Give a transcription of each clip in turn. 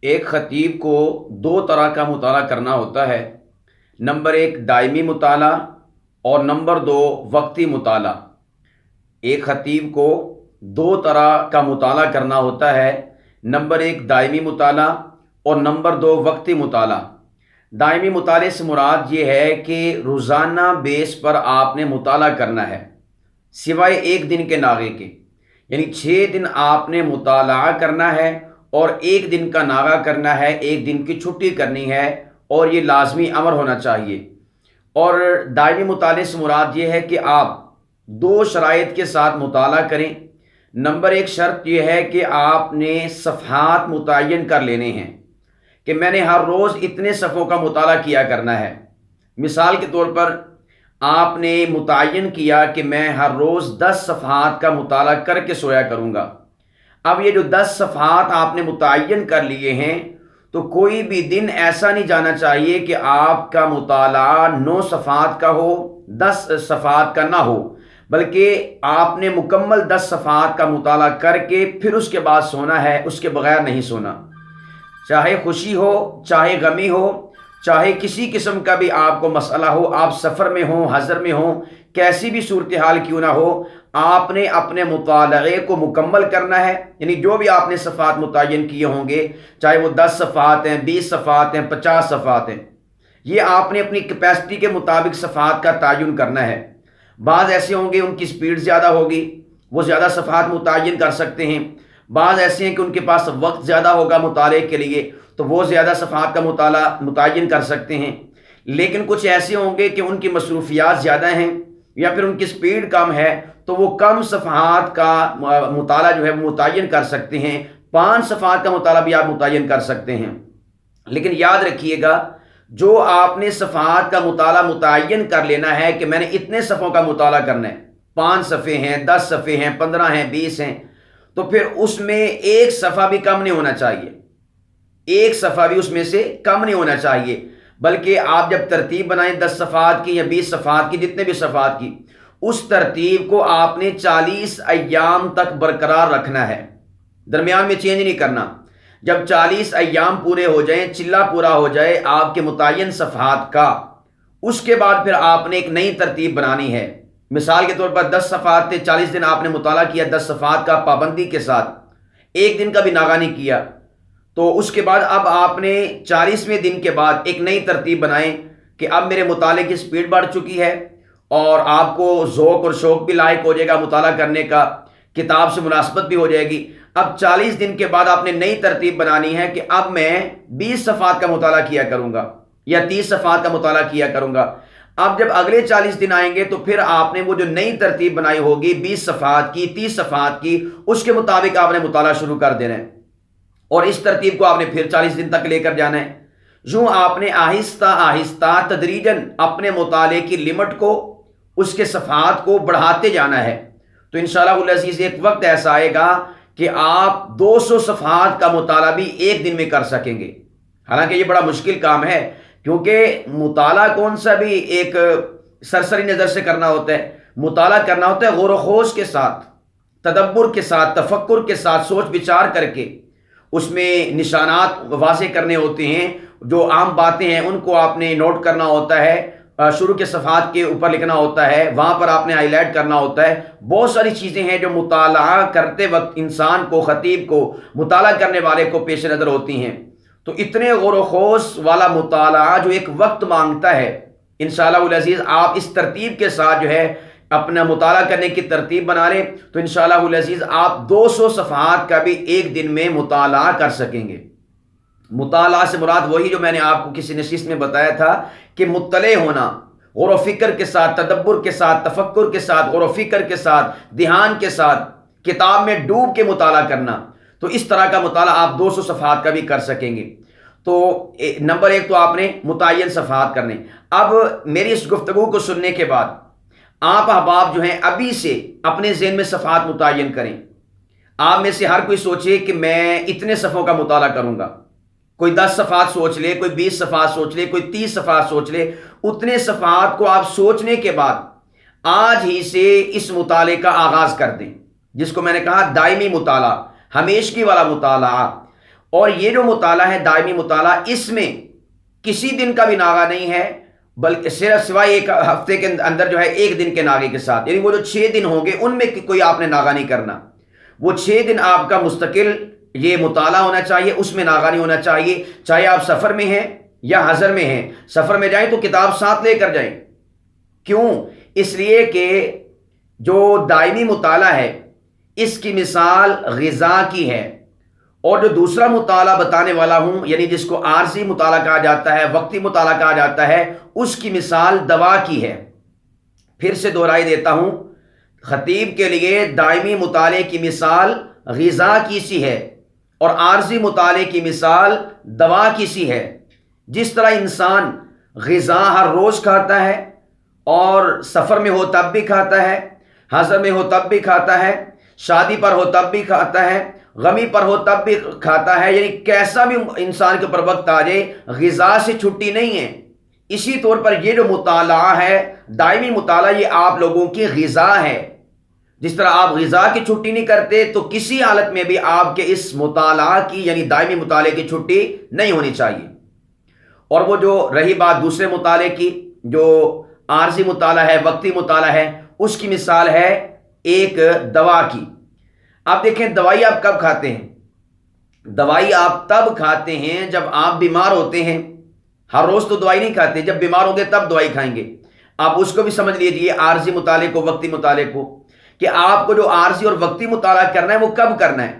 ایک خطیب کو دو طرح کا مطالعہ کرنا ہوتا ہے۔ نمبر ایک دائمی مطالعہ اور نمبر دو وقتی مطالعہ۔ ایک خطیب کو دو طرح کا مطالعہ کرنا ہوتا ہے، نمبر ایک دائمی مطالعہ اور نمبر دو وقتی مطالعہ۔ دائمی مطالعے سے مراد یہ ہے کہ روزانہ بیس پر آپ نے مطالعہ کرنا ہے، سوائے ایک دن کے ناغے کے، یعنی 6 دن آپ نے مطالعہ کرنا ہے اور ایک دن کا ناغہ کرنا ہے، ایک دن کی چھٹی کرنی ہے، اور یہ لازمی امر ہونا چاہیے۔ اور دائمی مطالعے سے مراد یہ ہے کہ آپ 2 شرائط کے ساتھ مطالعہ کریں۔ نمبر ایک شرط یہ ہے کہ آپ نے صفحات متعین کر لینے ہیں کہ میں نے ہر روز اتنے صفحوں کا مطالعہ کیا کرنا ہے۔ مثال کے طور پر آپ نے متعین کیا کہ میں ہر روز 10 صفحات کا مطالعہ کر کے سویا کروں گا۔ اب یہ جو 10 صفحات آپ نے متعین کر لیے ہیں، تو کوئی بھی دن ایسا نہیں جانا چاہیے کہ آپ کا مطالعہ 9 صفحات کا ہو، 10 صفحات کا نہ ہو، بلکہ آپ نے مکمل 10 صفحات کا مطالعہ کر کے پھر اس کے بعد سونا ہے، اس کے بغیر نہیں سونا۔ چاہے خوشی ہو، چاہے غمی ہو، چاہے کسی قسم کا بھی آپ کو مسئلہ ہو، آپ سفر میں ہوں، حضر میں ہوں، کیسی بھی صورتحال کیوں نہ ہو، آپ نے اپنے مطالعے کو مکمل کرنا ہے۔ یعنی جو بھی آپ نے صفحات متعین کیے ہوں گے، چاہے وہ 10 صفحات ہیں، 20 صفحات ہیں، 50 صفحات ہیں، یہ آپ نے اپنی کیپیسٹی کے مطابق صفحات کا تعین کرنا ہے۔ بعض ایسے ہوں گے ان کی سپیڈ زیادہ ہوگی، وہ زیادہ صفحات متعین کر سکتے ہیں۔ بعض ایسے ہیں کہ ان کے پاس وقت زیادہ ہوگا مطالعے کے لیے، تو وہ زیادہ صفحات کا مطالعہ متعین کر سکتے ہیں۔ لیکن کچھ ایسے ہوں گے کہ ان کی مصروفیات زیادہ ہیں یا پھر ان کی سپیڈ کم ہے، تو وہ کم صفحات کا مطالعہ جو ہے وہ متعین کر سکتے ہیں۔ 5 صفحات کا مطالعہ بھی آپ متعین کر سکتے ہیں۔ لیکن یاد رکھیے گا، جو آپ نے صفحات کا مطالعہ متعین کر لینا ہے کہ میں نے اتنے صفحوں کا مطالعہ کرنا ہے، 5 صفحے ہیں، 10 صفحے ہیں، 15 ہیں، 20 ہیں، تو پھر اس میں ایک صفحہ بھی کم نہیں ہونا چاہیے، ایک صفحہ بھی اس میں سے کم نہیں ہونا چاہیے، بلکہ آپ جب ترتیب بنائیں 10 صفحات کی یا 20 صفحات کی، جتنے بھی صفحات کی، اس ترتیب کو آپ نے 40 ایام تک برقرار رکھنا ہے، درمیان میں چینج نہیں کرنا۔ جب 40 ایام پورے ہو جائیں، چلہ پورا ہو جائے آپ کے متعین صفحات کا، اس کے بعد پھر آپ نے ایک نئی ترتیب بنانی ہے۔ مثال کے طور پر 10 صفحات تھے، 40 دن آپ نے مطالعہ کیا 10 صفحات کا پابندی کے ساتھ، ایک دن کا بھی ناغہ نہیں کیا، تو اس کے بعد اب آپ نے 40ویں دن کے بعد ایک نئی ترتیب بنائیں کہ اب میرے مطالعے کی سپیڈ بڑھ چکی ہے اور آپ کو ذوق اور شوق بھی لاحق ہو جائے گا مطالعہ کرنے کا، کتاب سے مناسبت بھی ہو جائے گی۔ اب 40 دن کے بعد آپ نے نئی ترتیب بنانی ہے کہ اب میں 20 صفحات کا مطالعہ کیا کروں گا یا 30 صفحات کا مطالعہ کیا کروں گا۔ اب جب اگلے 40 دن آئیں گے تو پھر آپ نے وہ جو نئی ترتیب بنائی ہوگی 20 صفحات کی، 30 صفحات کی، اس کے مطابق آپ نے مطالعہ شروع کر دینا ہے، اور اس ترتیب کو آپ نے پھر 40 دن تک لے کر جانا ہے۔ یوں آپ نے آہستہ آہستہ تدریجاً اپنے مطالعے کی لمٹ کو، اس کے صفحات کو بڑھاتے جانا ہے، تو انشاءاللہ العزیز ایک وقت ایسا آئے گا کہ آپ 200 صفحات کا مطالعہ بھی ایک دن میں کر سکیں گے۔ حالانکہ یہ بڑا مشکل کام ہے، کیونکہ مطالعہ کون سا بھی ایک سرسری نظر سے کرنا ہوتا ہے، مطالعہ کرنا ہوتا ہے غور و خوض کے ساتھ، تدبر کے ساتھ، تفکر کے ساتھ، سوچ بچار کر کے، اس میں نشانات واضح کرنے ہوتے ہیں، جو عام باتیں ہیں ان کو آپ نے نوٹ کرنا ہوتا ہے، شروع کے صفحات کے اوپر لکھنا ہوتا ہے، وہاں پر آپ نے ہائی لائٹ کرنا ہوتا ہے۔ بہت ساری چیزیں ہیں جو مطالعہ کرتے وقت انسان کو، خطیب کو، مطالعہ کرنے والے کو پیش نظر ہوتی ہیں۔ تو اتنے غور و خوض والا مطالعہ جو ایک وقت مانگتا ہے، انشاءاللہ العزیز آپ اس ترتیب کے ساتھ جو ہے اپنا مطالعہ کرنے کی ترتیب بنا لیں، تو انشاءاللہ العزیز آپ 200 صفحات کا بھی ایک دن میں مطالعہ کر سکیں گے۔ مطالعہ سے مراد وہی جو میں نے آپ کو کسی نشست میں بتایا تھا کہ مطلع ہونا، غور و فکر کے ساتھ، تدبر کے ساتھ، تفکر کے ساتھ، غور و فکر کے ساتھ، دھیان کے ساتھ، کتاب میں ڈوب کے مطالعہ کرنا، تو اس طرح کا مطالعہ آپ 200 صفحات کا بھی کر سکیں گے۔ تو نمبر ایک تو آپ نے متعین صفحات کرنے۔ اب میری اس گفتگو کو سننے کے بعد آپ احباب جو ہیں ابھی سے اپنے ذہن میں صفحات متعین کریں۔ آپ میں سے ہر کوئی سوچے کہ میں اتنے صفحوں کا مطالعہ کروں گا، کوئی 10 صفحات سوچ لے، کوئی 20 صفحات سوچ لے، کوئی 30 صفحات سوچ لے۔ اتنے صفحات کو آپ سوچنے کے بعد آج ہی سے اس مطالعے کا آغاز کر دیں، جس کو میں نے کہا دائمی مطالعہ، ہمیشگی والا مطالعہ۔ اور یہ جو مطالعہ ہے دائمی مطالعہ، اس میں کسی دن کا بھی ناغہ نہیں ہے، بلکہ صرف سوائے ایک ہفتے کے اندر جو ہے ایک دن کے ناغے کے ساتھ، یعنی وہ جو 6 دن ہوں گے ان میں کوئی آپ نے ناغہ نہیں کرنا، وہ 6 دن آپ کا مستقل یہ مطالعہ ہونا چاہیے، اس میں ناغہ نہیں ہونا چاہیے، چاہے آپ سفر میں ہیں یا حضر میں ہیں۔ سفر میں جائیں تو کتاب ساتھ لے کر جائیں، کیوں؟ اس لیے کہ جو دائمی مطالعہ ہے اس کی مثال غذا کی ہے، اور جو دوسرا مطالعہ بتانے والا ہوں، یعنی جس کو عارضی مطالعہ کہا جاتا ہے، وقتی مطالعہ کہا جاتا ہے، اس کی مثال دوا کی ہے۔ پھر سے دہرائی دیتا ہوں، خطیب کے لیے دائمی مطالعے کی مثال غذا کی سی ہے اور عارضی مطالعے کی مثال دوا کی سی ہے۔ جس طرح انسان غذا ہر روز کھاتا ہے اور سفر میں ہو تب بھی کھاتا ہے، حضر میں ہو تب بھی کھاتا ہے، شادی پر ہو تب بھی کھاتا ہے، غمی پر ہو تب بھی کھاتا ہے، یعنی کیسا بھی انسان کے اوپر وقت آ جائے غذا سے چھٹی نہیں ہے، اسی طور پر یہ جو مطالعہ ہے دائمی مطالعہ، یہ آپ لوگوں کی غذا ہے۔ جس طرح آپ غذا کی چھٹی نہیں کرتے تو کسی حالت میں بھی آپ کے اس مطالعہ کی یعنی دائمی مطالعے کی چھٹی نہیں ہونی چاہیے۔ اور وہ جو رہی بات دوسرے مطالعے کی، جو عارضی مطالعہ ہے، وقتی مطالعہ ہے، اس کی مثال ہے ایک دوا کی۔ آپ دیکھیں دوائی آپ کب کھاتے ہیں؟ دوائی آپ تب کھاتے ہیں جب آپ بیمار ہوتے ہیں، ہر روز تو دوائی نہیں کھاتے، جب بیمار ہوں گے تب دوائی کھائیں گے۔ آپ اس کو بھی سمجھ لیجئے، عارضی مطالعے کو، وقتی مطالعے کو، کہ آپ کو جو عارضی اور وقتی مطالعہ کرنا ہے وہ کب کرنا ہے؟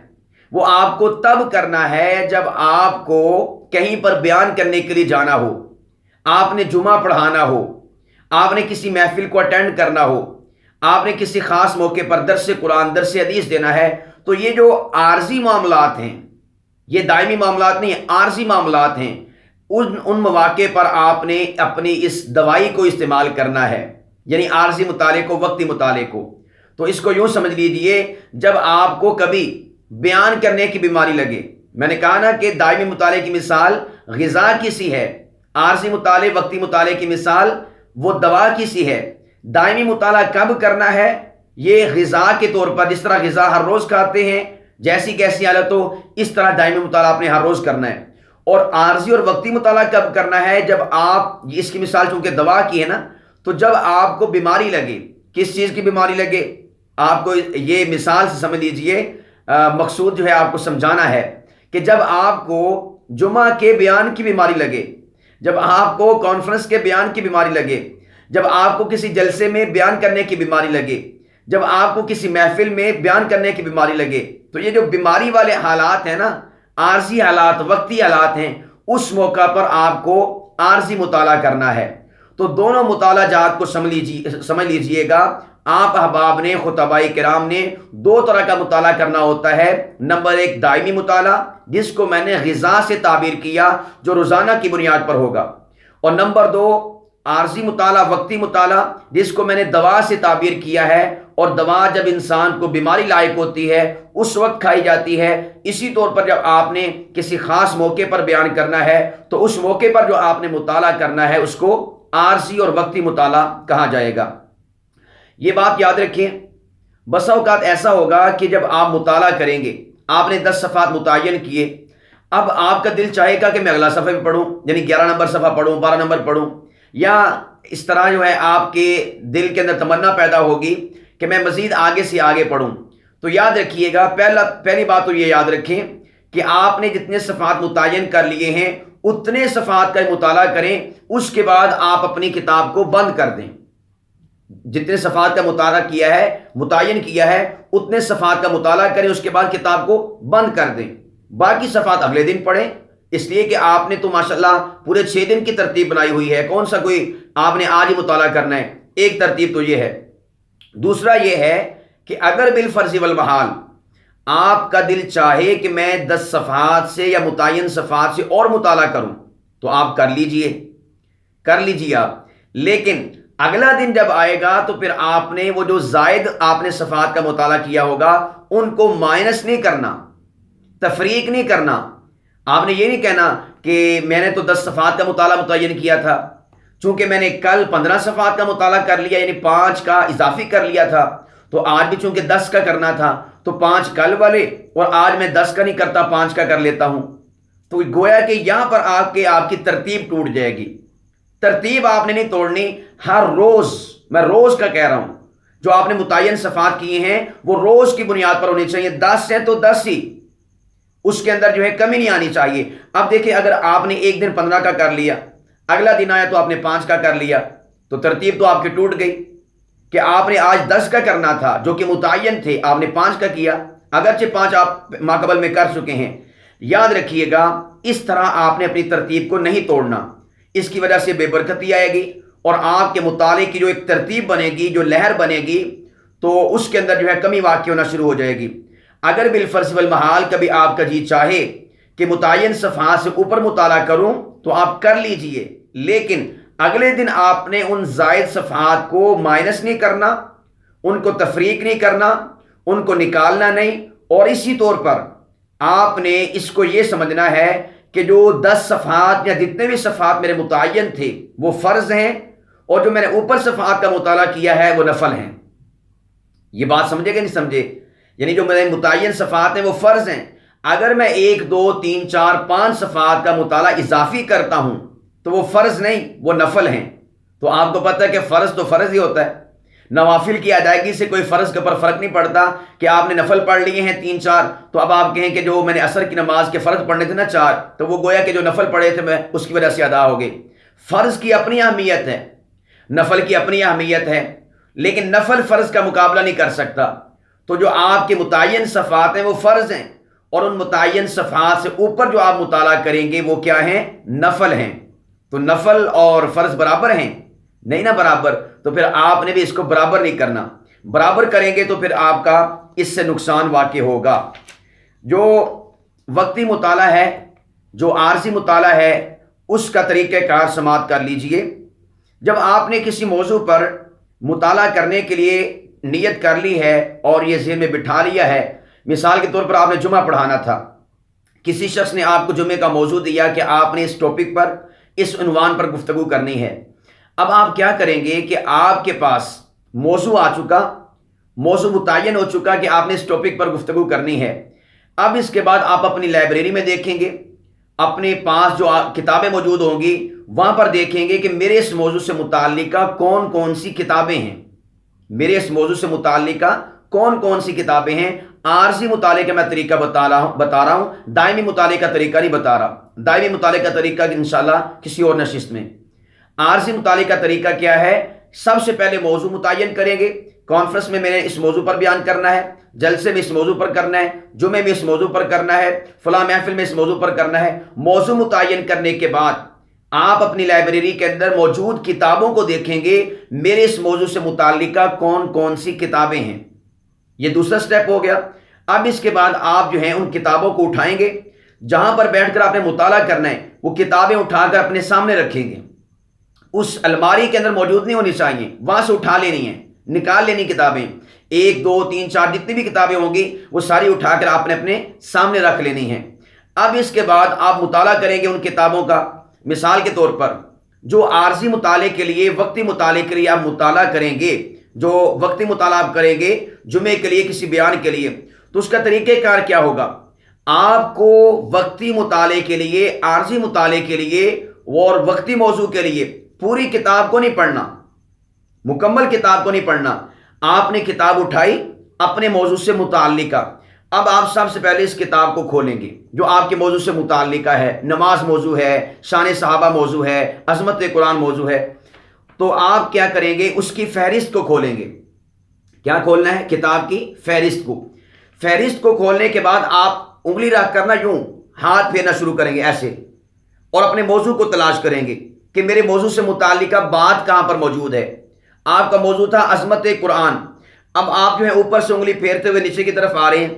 وہ آپ کو تب کرنا ہے جب آپ کو کہیں پر بیان کرنے کے لیے جانا ہو، آپ نے جمعہ پڑھانا ہو، آپ نے کسی محفل کو اٹینڈ کرنا ہو، آپ نے کسی خاص موقع پر درس قرآن، درس حدیث دینا ہے، تو یہ جو عارضی معاملات ہیں، یہ دائمی معاملات نہیں ہیں، عارضی معاملات ہیں، ان مواقع پر آپ نے اپنی اس دوائی کو استعمال کرنا ہے، یعنی عارضی مطالعے کو، وقتی مطالعے کو۔ تو اس کو یوں سمجھ لیجئے، جب آپ کو کبھی بیان کرنے کی بیماری لگے، میں نے کہا نا کہ دائمی مطالعے کی مثال غذا کی سی ہے، عارضی مطالعے، وقتی مطالعے کی مثال وہ دوا کی سی ہے۔ دائمی مطالعہ کب کرنا ہے؟ یہ غذا کے طور پر، جس طرح غذا ہر روز کھاتے ہیں، جیسی کیسی حالت ہو اس طرح دائمی مطالعہ آپ نے ہر روز کرنا ہے۔ اور عارضی اور وقتی مطالعہ کب کرنا ہے؟ جب آپ، اس کی مثال چونکہ دوا کی ہے نا، تو جب آپ کو بیماری لگے، کس چیز کی بیماری لگے؟ آپ کو یہ مثال سے سمجھ لیجئے، مقصود جو ہے آپ کو سمجھانا ہے کہ جب آپ کو جمعہ کے بیان کی بیماری لگے، جب آپ کو کانفرنس کے بیان کی بیماری لگے، جب آپ کو کسی جلسے میں بیان کرنے کی بیماری لگے، جب آپ کو کسی محفل میں بیان کرنے کی بیماری لگے، تو یہ جو بیماری والے حالات ہیں نا، عارضی حالات، وقتی حالات ہیں، اس موقع پر آپ کو عارضی مطالعہ کرنا ہے۔ تو دونوں مطالعہ جات کو سمجھ لیجئے گا۔ آپ احباب نے، خطباء کرام نے 2 طرح کا مطالعہ کرنا ہوتا ہے۔ نمبر 1 دائمی مطالعہ، جس کو میں نے غذا سے تعبیر کیا، جو روزانہ کی بنیاد پر ہوگا، اور نمبر 2 عارضی مطالعہ، وقتی مطالعہ، جس کو میں نے دوا سے تعبیر کیا ہے، اور دوا جب انسان کو بیماری لائق ہوتی ہے اس وقت کھائی جاتی ہے۔ اسی طور پر جب آپ نے کسی خاص موقع پر بیان کرنا ہے تو اس موقع پر جو آپ نے مطالعہ کرنا ہے اس کو عارضی اور وقتی مطالعہ کہا جائے گا۔ یہ بات یاد رکھیں، بسا اوقات ایسا ہوگا کہ جب آپ مطالعہ کریں گے، آپ نے 10 صفحات متعین کیے، اب آپ کا دل چاہے گا کہ میں اگلا صفحہ بھی پڑھوں، یعنی 11 نمبر صفحہ پڑھوں، 12 نمبر پڑھوں، یا اس طرح جو ہے آپ کے دل کے اندر تمنا پیدا ہوگی کہ میں مزید آگے سے آگے پڑھوں۔ تو یاد رکھیے گا، پہلی بات تو یہ یاد رکھیں کہ آپ نے جتنے صفحات متعین کر لیے ہیں اتنے صفحات کا مطالعہ کریں، اس کے بعد آپ اپنی کتاب کو بند کر دیں۔ جتنے صفحات کا مطالعہ کیا ہے، متعین کیا ہے، اتنے صفحات کا مطالعہ کریں، اس کے بعد کتاب کو بند کر دیں، باقی صفحات اگلے دن پڑھیں، اس لیے کہ آپ نے تو ماشاءاللہ پورے 6 دن کی ترتیب بنائی ہوئی ہے، کون سا کوئی آپ نے آج ہی مطالعہ کرنا ہے۔ ایک ترتیب تو یہ ہے۔ دوسرا یہ ہے کہ اگر بالفرض والمحال آپ کا دل چاہے کہ میں 10 صفحات سے یا متعین صفحات سے اور مطالعہ کروں تو آپ کر لیجئے آپ، لیکن اگلا دن جب آئے گا تو پھر آپ نے وہ جو زائد آپ نے صفحات کا مطالعہ کیا ہوگا ان کو مائنس نہیں کرنا، تفریق نہیں کرنا۔ آپ نے یہ نہیں کہنا کہ میں نے تو 10 صفحات کا مطالعہ متعین کیا تھا، چونکہ میں نے کل 15 صفحات کا مطالعہ کر لیا، یعنی 5 کا اضافی کر لیا تھا، تو آج بھی چونکہ 10 کا کرنا تھا تو 5 کل والے، اور آج میں 10 کا نہیں کرتا 5 کا کر لیتا ہوں۔ تو گویا کہ یہاں پر آپ کی ترتیب ٹوٹ جائے گی. ترتیب آپ نے نہیں توڑنی. ہر روز، میں روز کا کہہ رہا ہوں، جو آپ نے متعین صفحات کیے ہیں وہ روز کی بنیاد پر ہونی چاہیے. 10 ہے تو 10 ہی، اس کے اندر جو ہے کمی نہیں آنی چاہیے. اب دیکھیں اگر آپ نے ایک دن 15 کا کر لیا، اگلا دن آیا تو آپ نے 5 کا کر لیا، تو ترتیب تو آپ کی ٹوٹ گئی. کہ آپ نے آج 10 کا کرنا تھا جو کہ متعین تھے، آپ نے 5 کا کیا، اگرچہ 5 آپ ماقبل میں کر چکے ہیں. یاد رکھیے گا اس طرح آپ نے اپنی ترتیب کو نہیں توڑنا. اس کی وجہ سے بے برکتی آئے گی اور آپ کے مطالعے کی جو ایک ترتیب بنے گی، جو لہر بنے گی، تو اس کے اندر جو ہے کمی واقع ہونا شروع ہو جائے گی. اگر بالفرض والمحال کبھی آپ کا جی چاہے کہ متعین صفحات سے اوپر مطالعہ کروں تو آپ کر لیجئے، لیکن اگلے دن آپ نے ان زائد صفحات کو مائنس نہیں کرنا، ان کو تفریق نہیں کرنا، ان کو نکالنا نہیں. اور اسی طور پر آپ نے اس کو یہ سمجھنا ہے کہ جو 10 صفحات یا جتنے بھی صفحات میرے متعین تھے وہ فرض ہیں، اور جو میں نے اوپر صفحات کا مطالعہ کیا ہے وہ نفل ہیں. یہ بات سمجھے کہ نہیں سمجھے؟ یعنی جو میرے متعین صفحات ہیں وہ فرض ہیں. اگر میں 1 2 3 4 5 صفحات کا مطالعہ اضافی کرتا ہوں تو وہ فرض نہیں، وہ نفل ہیں. تو آپ کو پتہ ہے کہ فرض تو فرض ہی ہوتا ہے. نوافل کی ادائیگی سے کوئی فرض کے اوپر فرق نہیں پڑتا کہ آپ نے نفل پڑھ لیے ہیں 3 4، تو اب آپ کہیں کہ جو میں نے عصر کی نماز کے فرض پڑھنے تھے نا 4، تو وہ گویا کہ جو نفل پڑھے تھے میں اس کی وجہ سے ادا ہو گئے. فرض کی اپنی اہمیت ہے، نفل کی اپنی اہمیت ہے، لیکن نفل فرض کا مقابلہ نہیں کر سکتا. تو جو آپ کے متعین صفحات ہیں وہ فرض ہیں، اور ان متعین صفحات سے اوپر جو آپ مطالعہ کریں گے وہ کیا ہیں؟ نفل ہیں. تو نفل اور فرض برابر ہیں؟ نہیں نا برابر. تو پھر آپ نے بھی اس کو برابر نہیں کرنا. برابر کریں گے تو پھر آپ کا اس سے نقصان واقع ہوگا. جو وقتی مطالعہ ہے، جو عارضی مطالعہ ہے، اس کا طریقہ کار سماعت کر لیجئے. جب آپ نے کسی موضوع پر مطالعہ کرنے کے لیے نیت کر لی ہے اور یہ ذہن میں بٹھا لیا ہے، مثال کے طور پر آپ نے جمعہ پڑھانا تھا، کسی شخص نے آپ کو جمعے کا موضوع دیا کہ آپ نے اس ٹاپک پر، اس عنوان پر گفتگو کرنی ہے. اب آپ کیا کریں گے کہ آپ کے پاس موضوع آ چکا، موضوع متعین ہو چکا کہ آپ نے اس ٹاپک پر گفتگو کرنی ہے. اب اس کے بعد آپ اپنی لائبریری میں دیکھیں گے، اپنے پاس جو کتابیں موجود ہوں گی وہاں پر دیکھیں گے کہ میرے اس موضوع سے متعلقہ کون کون سی کتابیں ہیں. میرے اس موضوع سے متعلقہ کون کون سی کتابیں ہیں. عارضی مطالعے کا میں طریقہ بتا رہا ہوں، دائمی مطالعے کا طریقہ نہیں بتا رہا. دائمی مطالعے کا طریقہ انشاءاللہ کسی اور نشست میں. عارضی مطالعے کا طریقہ کیا ہے؟ سب سے پہلے موضوع متعین کریں گے. کانفرنس میں میں نے اس موضوع پر بیان کرنا ہے، جلسے میں اس موضوع پر کرنا ہے، جمعے میں اس موضوع پر کرنا ہے، فلاں محفل میں اس موضوع پر کرنا ہے. موضوع متعین کرنے کے بعد آپ اپنی لائبریری کے اندر موجود کتابوں کو دیکھیں گے، میرے اس موضوع سے متعلقہ کون کون سی کتابیں ہیں. یہ دوسرا سٹیپ ہو گیا. اب اس کے بعد آپ جو ہیں ان کتابوں کو اٹھائیں گے، جہاں پر بیٹھ کر آپ نے مطالعہ کرنا ہے وہ کتابیں اٹھا کر اپنے سامنے رکھیں گے. اس الماری کے اندر موجود نہیں ہونی چاہیے، وہاں سے اٹھا لینی ہے، نکال لینی کتابیں. 1 2 3 4 جتنی بھی کتابیں ہوں گی وہ ساری اٹھا کر آپ نے اپنے سامنے رکھ لینی ہیں. اب اس کے بعد آپ مطالعہ کریں گے ان کتابوں کا. مثال کے طور پر جو عارضی مطالعے کے لیے، وقتی مطالعے کے لیے آپ مطالعہ کریں گے، جو وقتی مطالعہ آپ کریں گے جمعے کے لیے، کسی بیان کے لیے، تو اس کا طریقہ کار کیا ہوگا؟ آپ کو وقتی مطالعے کے لیے، عارضی مطالعے کے لیے اور وقتی موضوع کے لیے پوری کتاب کو نہیں پڑھنا، مکمل کتاب کو نہیں پڑھنا. آپ نے کتاب اٹھائی اپنے موضوع سے متعلقہ. اب آپ سب سے پہلے اس کتاب کو کھولیں گے جو آپ کے موضوع سے متعلقہ ہے. نماز موضوع ہے، شان صحابہ موضوع ہے، عظمت قرآن موضوع ہے. تو آپ کیا کریں گے؟ اس کی فہرست کو کھولیں گے. کیا کھولنا ہے؟ کتاب کی فہرست کو. فہرست کو کھولنے کے بعد آپ انگلی رکھ کرنا یوں ہاتھ پھیرنا شروع کریں گے ایسے، اور اپنے موضوع کو تلاش کریں گے کہ میرے موضوع سے متعلقہ بات کہاں پر موجود ہے. آپ کا موضوع تھا عظمت قرآن. اب آپ جو ہے اوپر سے انگلی پھیرتے ہوئے نیچے کی طرف آ رہے ہیں.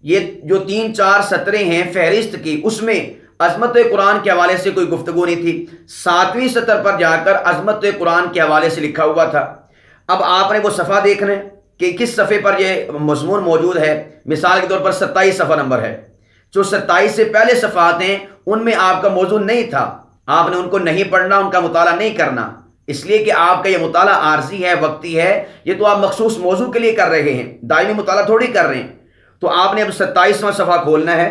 یہ جو 3 4 سطریں ہیں فہرست کی، اس میں عظمت قرآن کے حوالے سے کوئی گفتگو نہیں تھی. 7ویں سطر پر جا کر عظمت قرآن کے حوالے سے لکھا ہوا تھا. اب آپ نے وہ صفحہ دیکھنا ہے کہ کس صفحے پر یہ مضمون موجود ہے. مثال کے طور پر 27 صفحہ نمبر ہے. جو 27 سے پہلے صفحات ہیں ان میں آپ کا موضوع نہیں تھا، آپ نے ان کو نہیں پڑھنا، ان کا مطالعہ نہیں کرنا، اس لیے کہ آپ کا یہ مطالعہ عارضی ہے، وقتی ہے. یہ تو آپ مخصوص موضوع کے لیے کر رہے ہیں، دائمی مطالعہ تھوڑی کر رہے ہیں. تو آپ نے اب 27واں صفحہ کھولنا ہے.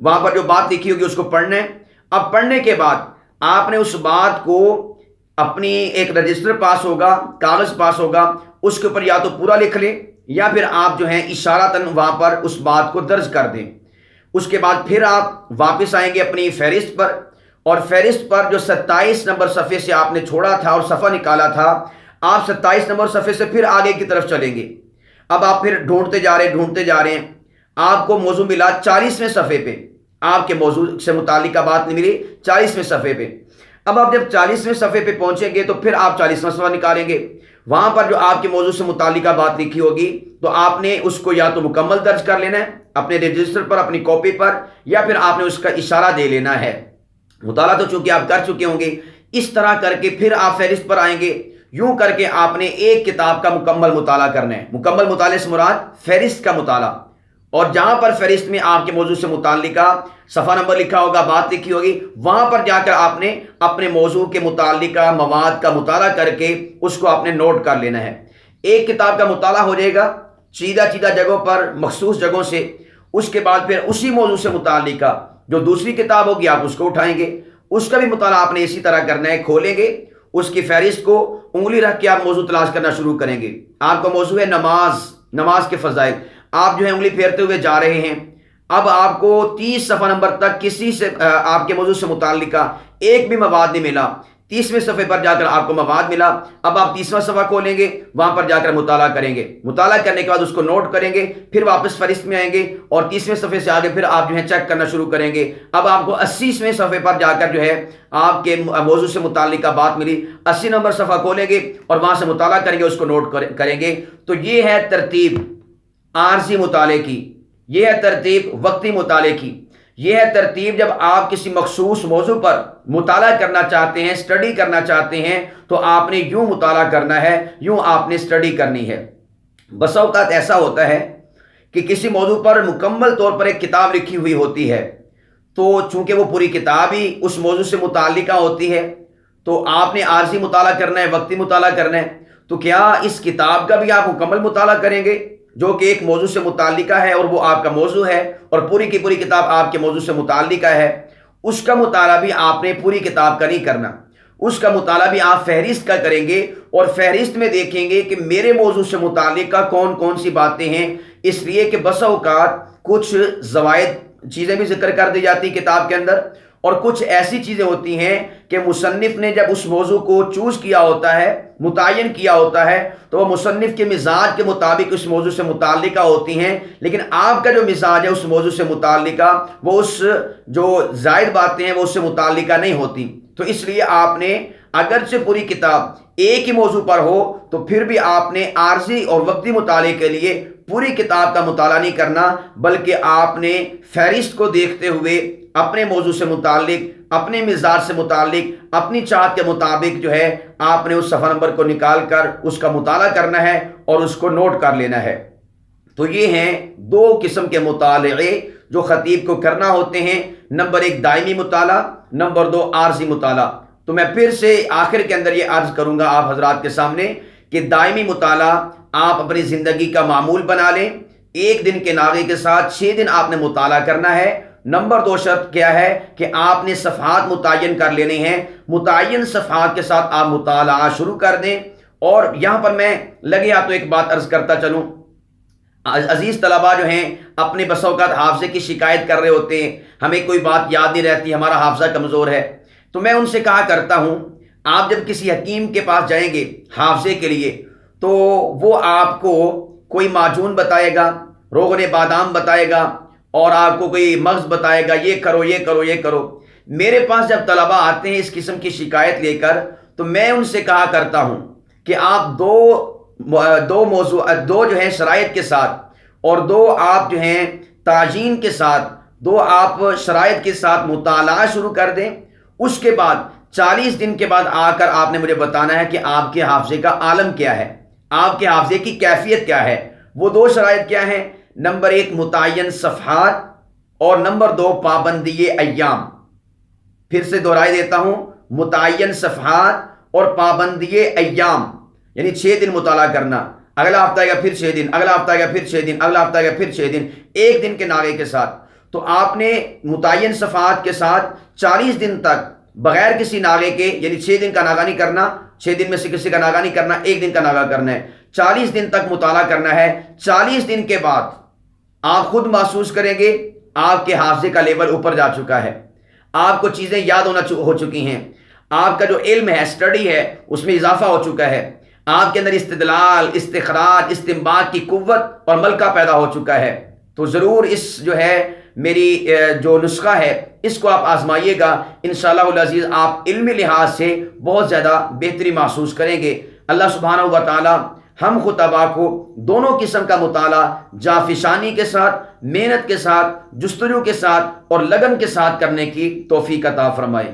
وہاں پر جو بات لکھی ہوگی اس کو پڑھنا ہے۔ اب پڑھنے کے بعد آپ نے اس بات کو اپنی ایک رجسٹر پاس ہوگا، کاغذ پاس ہوگا، اس کے اوپر یا تو پورا لکھ لیں یا پھر آپ جو ہیں اشارتاً وہاں پر اس بات کو درج کر دیں۔ اس کے بعد پھر آپ واپس آئیں گے اپنی فہرست پر، اور فہرست پر جو 27 نمبر صفحے سے آپ نے چھوڑا تھا اور صفحہ نکالا تھا، آپ 27 نمبر صفحے سے پھر آگے کی طرف چلیں گے۔ اب آپ پھر ڈھونڈتے جا رہے ہیں، آپ کو موضوع ملا 40ویں صفحے پہ، آپ کے موضوع سے متعلقہ بات نہیں ملی 40ویں صفحے پہ۔ اب آپ جب 40ویں صفحے پہ پہنچیں گے تو پھر آپ 40واں صفحہ نکالیں گے، وہاں پر جو آپ کے موضوع سے متعلقہ بات لکھی ہوگی تو آپ نے اس کو یا تو مکمل درج کر لینا ہے اپنے رجسٹر پر، اپنی کاپی پر، یا پھر آپ نے اس کا اشارہ دے لینا ہے۔ مطالعہ تو چونکہ آپ کر چکے ہوں گے، اس طرح کر کے پھر آپ فہرست پر آئیں گے۔ یوں کر کے آپ نے ایک کتاب کا مکمل مطالعہ کرنا ہے۔ مکمل مطالعے سے مراد فہرست کا مطالعہ، اور جہاں پر فہرست میں آپ کے موضوع سے متعلقہ صفحہ نمبر لکھا ہوگا، بات لکھی ہوگی، وہاں پر جا کر آپ نے اپنے موضوع کے متعلقہ مواد کا مطالعہ کر کے اس کو آپ نے نوٹ کر لینا ہے۔ ایک کتاب کا مطالعہ ہو جائے گا چیدہ جگہوں پر، مخصوص جگہوں سے۔ اس کے بعد پھر اسی موضوع سے متعلقہ جو دوسری کتاب ہوگی آپ اس کو اٹھائیں گے، اس کا بھی مطالعہ آپ نے اسی طرح کرنا ہے۔ کھولیں گے اس کی فہرست کو، انگلی رکھ کے آپ موضوع تلاش کرنا شروع کریں گے۔ آپ کا موضوع ہے نماز کے فضائل، آپ جو ہے انگلی پھیرتے ہوئے جا رہے ہیں۔ اب آپ کو 30 صفحہ نمبر تک کسی سے آپ کے موضوع سے متعلقہ ایک بھی مواد نہیں ملا، 30ویں صفحے پر جا کر آپ کو مواد ملا۔ اب آپ 30واں صفحہ کھولیں گے، وہاں پر جا کر مطالعہ کریں گے، مطالعہ کرنے کے بعد اس کو نوٹ کریں گے، پھر واپس فہرست میں آئیں گے اور 30ویں صفحے سے آگے پھر آپ جو ہے چیک کرنا شروع کریں گے۔ اب آپ کو 80ویں صفحے پر جا کر جو ہے آپ کے موضوع سے متعلقہ بات ملی، 80 نمبر صفحہ کھولیں گے اور وہاں سے مطالعہ کریں گے، اس کو نوٹ کریں گے۔ تو یہ ہے ترتیب عارضی مطالعے کی، یہ ہے ترتیب وقتی مطالعے کی، یہ ہے ترتیب جب آپ کسی مخصوص موضوع پر مطالعہ کرنا چاہتے ہیں، اسٹڈی کرنا چاہتے ہیں، تو آپ نے یوں مطالعہ کرنا ہے، یوں آپ نے اسٹڈی کرنی ہے۔ بسا اوقات ایسا ہوتا ہے کہ کسی موضوع پر مکمل طور پر ایک کتاب لکھی ہوئی ہوتی ہے، تو چونکہ وہ پوری کتاب ہی اس موضوع سے متعلقہ ہوتی ہے، تو آپ نے عارضی مطالعہ کرنا ہے، وقتی مطالعہ کرنا ہے۔ تو کیا اس کتاب کا بھی آپ مکمل مطالعہ کریں گے جو کہ ایک موضوع سے متعلقہ ہے اور وہ آپ کا موضوع ہے، اور پوری کی پوری کتاب آپ کے موضوع سے متعلقہ ہے؟ اس کا مطالعہ بھی آپ نے پوری کتاب کا نہیں کرنا، اس کا مطالعہ بھی آپ فہرست کا کریں گے، اور فہرست میں دیکھیں گے کہ میرے موضوع سے متعلقہ کون کون سی باتیں ہیں۔ اس لیے کہ بسا اوقات کچھ زوائد چیزیں بھی ذکر کر دی جاتی کتاب کے اندر، اور کچھ ایسی چیزیں ہوتی ہیں کہ مصنف نے جب اس موضوع کو چوز کیا ہوتا ہے، متعین کیا ہوتا ہے، تو وہ مصنف کے مزاج کے مطابق اس موضوع سے متعلقہ ہوتی ہیں، لیکن آپ کا جو مزاج ہے اس موضوع سے متعلقہ، وہ اس جو زائد باتیں ہیں وہ اس سے متعلقہ نہیں ہوتی۔ تو اس لیے آپ نے اگرچہ پوری کتاب ایک ہی موضوع پر ہو تو پھر بھی آپ نے عارضی اور وقتی مطالعے کے لیے پوری کتاب کا مطالعہ نہیں کرنا، بلکہ آپ نے فہرست کو دیکھتے ہوئے اپنے موضوع سے متعلق، اپنے مزاج سے متعلق، اپنی چاہت کے مطابق جو ہے آپ نے اس صفحہ نمبر کو نکال کر اس کا مطالعہ کرنا ہے اور اس کو نوٹ کر لینا ہے۔ تو یہ ہیں دو قسم کے مطالعے جو خطیب کو کرنا ہوتے ہیں، نمبر 1 دائمی مطالعہ، نمبر 2 عارضی مطالعہ۔ تو میں پھر سے آخر کے اندر یہ عرض کروں گا آپ حضرات کے سامنے کہ دائمی مطالعہ آپ اپنی زندگی کا معمول بنا لیں، ایک دن کے ناغے کے ساتھ 6 دن آپ نے مطالعہ کرنا ہے۔ نمبر 2 شرط کیا ہے کہ آپ نے صفحات متعین کر لینے ہیں، متعین صفحات کے ساتھ آپ مطالعہ شروع کر دیں۔ اور یہاں پر میں لگے ہاتھوں ایک بات عرض کرتا چلوں، عزیز طلباء جو ہیں اپنے بس اوقات حافظے کی شکایت کر رہے ہوتے ہیں، ہمیں کوئی بات یاد نہیں رہتی، ہمارا حافظہ کمزور ہے، تو میں ان سے کہا کرتا ہوں آپ جب کسی حکیم کے پاس جائیں گے حافظے کے لیے تو وہ آپ کو کوئی معجون بتائے گا، روغن بادام بتائے گا، اور آپ کو کوئی مغز بتائے گا، یہ کرو یہ کرو یہ کرو۔ میرے پاس جب طلباء آتے ہیں اس قسم کی شکایت لے کر تو میں ان سے کہا کرتا ہوں کہ آپ دو جو ہیں شرائط کے ساتھ، اور 2 آپ جو ہیں تعجین کے ساتھ، 2 آپ شرائط کے ساتھ مطالعہ شروع کر دیں۔ اس کے بعد 40 دن کے بعد آ کر آپ نے مجھے بتانا ہے کہ آپ کے حافظے کا عالم کیا ہے، آپ کے حافظے کی کیفیت کیا ہے۔ وہ 2 شرائط کیا ہیں؟ نمبر 1 متعین صفحات، اور نمبر 2 پابندی ایام۔ پھر سے دہرائی دیتا ہوں، متعین صفحات اور پابندی ایام، یعنی 6 دن مطالعہ کرنا۔ اگلا ہفتہ آئے گا پھر 6 دن، اگلا ہفتہ آئے گا پھر 6 دن، اگلا ہفتہ آئے گا پھر 6 دن، ایک دن کے ناغے کے ساتھ۔ تو آپ نے متعین صفحات کے ساتھ 40 دن تک بغیر کسی ناغے کے، یعنی 6 دن کا ناغہ نہیں کرنا، 6 دن میں سے کسی کا ناغہ نہیں کرنا، ایک دن کا ناغہ کرنا ہے، 40 دن تک مطالعہ کرنا ہے۔ 40 دن کے بعد آپ خود محسوس کریں گے آپ کے حافظے کا لیول اوپر جا چکا ہے، آپ کو چیزیں یاد ہو چکی ہیں، آپ کا جو علم ہے، اسٹڈی ہے، اس میں اضافہ ہو چکا ہے، آپ کے اندر استدلال، استخراج، استنباط کی قوت اور ملکہ پیدا ہو چکا ہے۔ تو ضرور اس جو ہے میری جو نسخہ ہے اس کو آپ آزمائیے گا، انشاءاللہ العزیز آپ علمی لحاظ سے بہت زیادہ بہتری محسوس کریں گے۔ اللہ سبحانہ و تعالی ہم خطباء کو دونوں قسم کا مطالعہ جافشانی کے ساتھ، محنت کے ساتھ، جستجو کے ساتھ اور لگن کے ساتھ کرنے کی توفیق عطا فرمائے۔